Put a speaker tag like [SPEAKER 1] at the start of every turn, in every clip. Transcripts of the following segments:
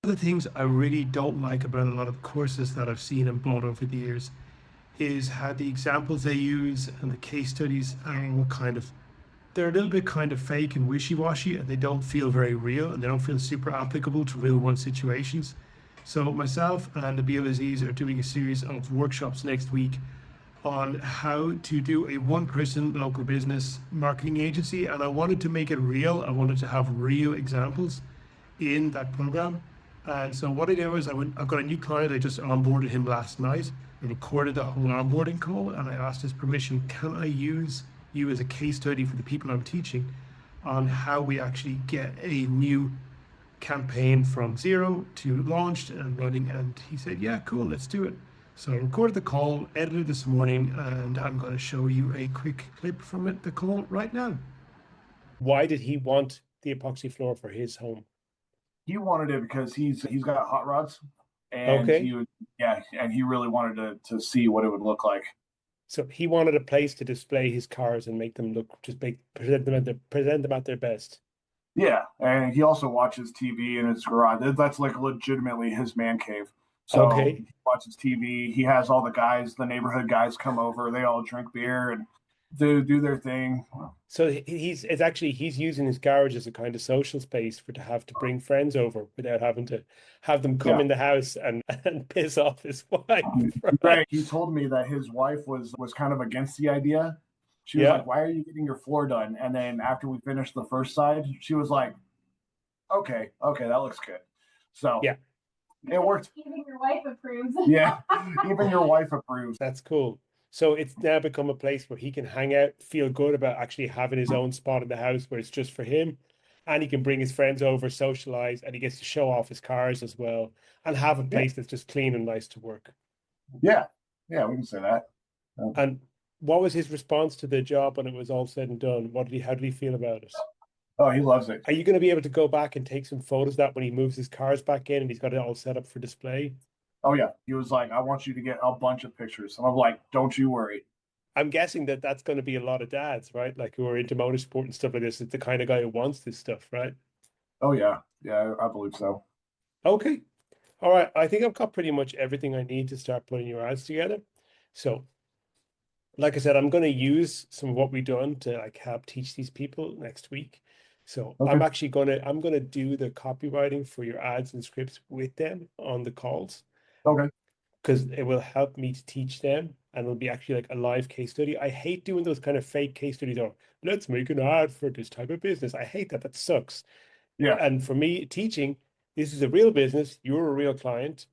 [SPEAKER 1] One of the things I really don't like about a lot of courses that I've seen and bought over the years is how the examples they use and the case studies are all they're a little bit kind of fake and wishy-washy, and they don't feel very real, and they don't feel super applicable to real world situations. So myself and Nabil Aziz are doing a series of workshops next week on how to do a one-person local business marketing agency, and I wanted to make it real. I wanted to have real examples in that program. And so what I did was I've got a new client. I just onboarded him last night. I recorded the whole onboarding call, and I asked his permission, can I use you as a case study for the people I'm teaching on how we actually get a new campaign from zero to launched and running? And he said, yeah, cool, let's do it. So I recorded the call, edited this morning, and I'm going to show you a quick clip from the call right now.
[SPEAKER 2] Why did he want the epoxy floor for his home?
[SPEAKER 3] He wanted it because he's got hot rods, and
[SPEAKER 2] Okay.
[SPEAKER 3] he really wanted to see what it would look like.
[SPEAKER 2] So he wanted a place to display his cars and make them look, present them at their best.
[SPEAKER 3] Yeah, and he also watches TV in his garage. That's like legitimately his man cave. So
[SPEAKER 2] Okay.
[SPEAKER 3] he watches TV. He has all the neighborhood guys come over. They all drink beer and do their thing.
[SPEAKER 2] So he's using his garage as a kind of social space to bring friends over without having to have them come in the house and piss off his wife.
[SPEAKER 3] Right. He told me that his wife was kind of against the idea. She was like, why are you getting your floor done? And then after we finished the first side, she was like, okay, that looks good. So
[SPEAKER 2] yeah,
[SPEAKER 3] it worked.
[SPEAKER 4] Even your wife approves.
[SPEAKER 3] Yeah, even your wife approves.
[SPEAKER 2] That's cool. So it's now become a place where he can hang out, feel good about actually having his own spot in the house where it's just for him. And he can bring his friends over, socialize, and he gets to show off his cars as well and have a place that's just clean and nice to work.
[SPEAKER 3] Yeah, we can say that.
[SPEAKER 2] And what was his response to the job when it was all said and done? How did he feel about it?
[SPEAKER 3] Oh, he loves it.
[SPEAKER 2] Are you going to be able to go back and take some photos of that when he moves his cars back in and he's got it all set up for display?
[SPEAKER 3] Oh, yeah. He was like, I want you to get a bunch of pictures. And I'm like, don't you worry.
[SPEAKER 2] I'm guessing that's going to be a lot of dads, right? Like who are into motorsport and stuff like this. It's the kind of guy who wants this stuff, right?
[SPEAKER 3] Oh, yeah. Yeah, I believe so.
[SPEAKER 2] Okay. All right. I think I've got pretty much everything I need to start putting your ads together. So, like I said, I'm going to use some of what we've done to help teach these people next week. So I'm going to do the copywriting for your ads and scripts with them on the calls.
[SPEAKER 3] Okay.
[SPEAKER 2] Because it will help me to teach them, and it'll be actually like a live case study. I hate doing those kind of fake case studies or let's make an ad for this type of business. I hate that. That sucks.
[SPEAKER 3] Yeah.
[SPEAKER 2] And for me, teaching, this is a real business. You're a real client.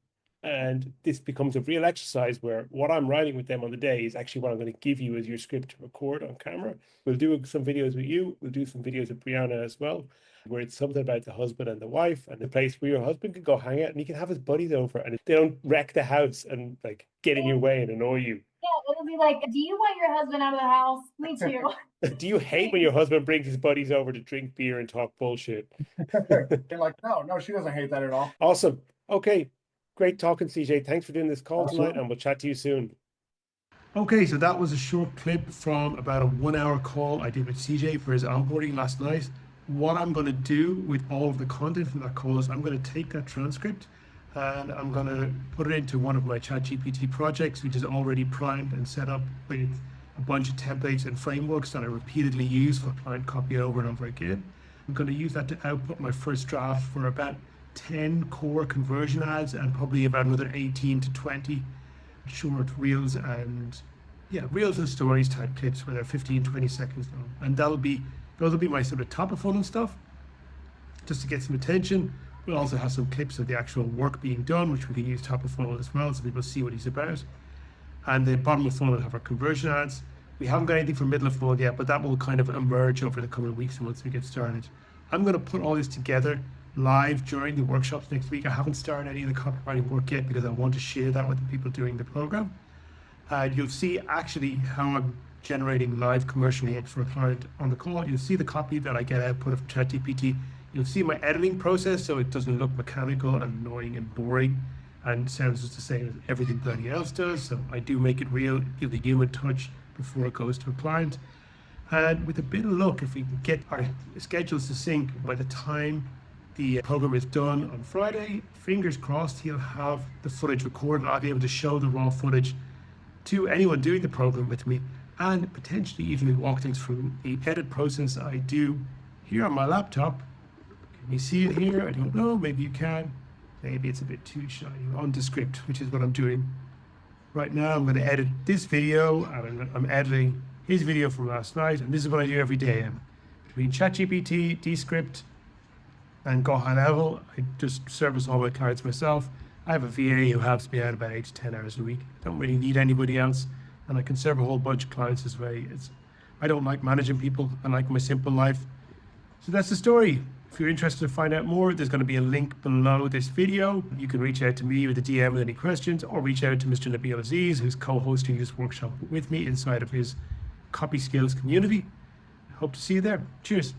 [SPEAKER 2] And this becomes a real exercise where what I'm writing with them on the day is actually what I'm going to give you as your script to record on camera. We'll do some videos with you. We'll do some videos with Brianna as well, where it's something about the husband and the wife and the place where your husband can go hang out and he can have his buddies over and they don't wreck the house and like get in your way and annoy you.
[SPEAKER 4] Yeah, it'll be like, do you want your husband out of the house? Me too.
[SPEAKER 2] Do you hate when your husband brings his buddies over to drink beer and talk bullshit?
[SPEAKER 3] They're like, no, she doesn't hate that at all.
[SPEAKER 2] Awesome. Okay. Great talking, CJ. Thanks for doing this call tonight, and we'll chat to you soon.
[SPEAKER 1] Okay, so that was a short clip from about a 1 hour call I did with CJ for his onboarding last night. What I'm going to do with all of the content from that call is I'm going to take that transcript and I'm going to put it into one of my ChatGPT projects, which is already primed and set up with a bunch of templates and frameworks that I repeatedly use for client copy over and over again. I'm going to use that to output my first draft for about 10 core conversion ads and probably about another 18 to 20 short reels and stories type clips where they're 15-20 seconds long, and those will be my sort of top of funnel stuff just to get some attention. We'll also have some clips of the actual work being done, which we can use top of funnel as well so people see what he's about. And the bottom of funnel will have our conversion ads. We haven't got anything for middle of funnel yet, but that will kind of emerge over the coming weeks once we get started. I'm going to put all this together live during the workshops next week. I haven't started any of the copywriting work yet because I want to share that with the people doing the program. You'll see actually how I'm generating live commercial work for a client on the call. You'll see the copy that I get output of ChatGPT. You'll see my editing process so it doesn't look mechanical and annoying and boring and sounds just the same as everything bloody else does. So I do make it real, give the human touch before it goes to a client. And with a bit of luck, if we can get our schedules to sync by the time the program is done on Friday. Fingers crossed he'll have the footage recorded. I'll be able to show the raw footage to anyone doing the program with me, and potentially even walk things through the edit process I do here on my laptop. Can you see it here? I don't know, maybe you can. Maybe it's a bit too shiny on the script, which is what I'm doing. Right now I'm going to edit this video, and I'm editing his video from last night, and this is what I do every day. I'm between ChatGPT, Descript, and Go High Level. I just service all my clients myself. I have a VA who helps me out about 8 to 10 hours a week. Don't really need anybody else, and I can serve a whole bunch of clients this way. I don't like managing people. I like my simple life. So that's the story. If you're interested to find out more, there's going to be a link below this video. You can reach out to me with a DM with any questions, or reach out to Mr. Nabil Aziz, who's co-hosting this workshop with me inside of his copy skills community. I hope to see you there. Cheers.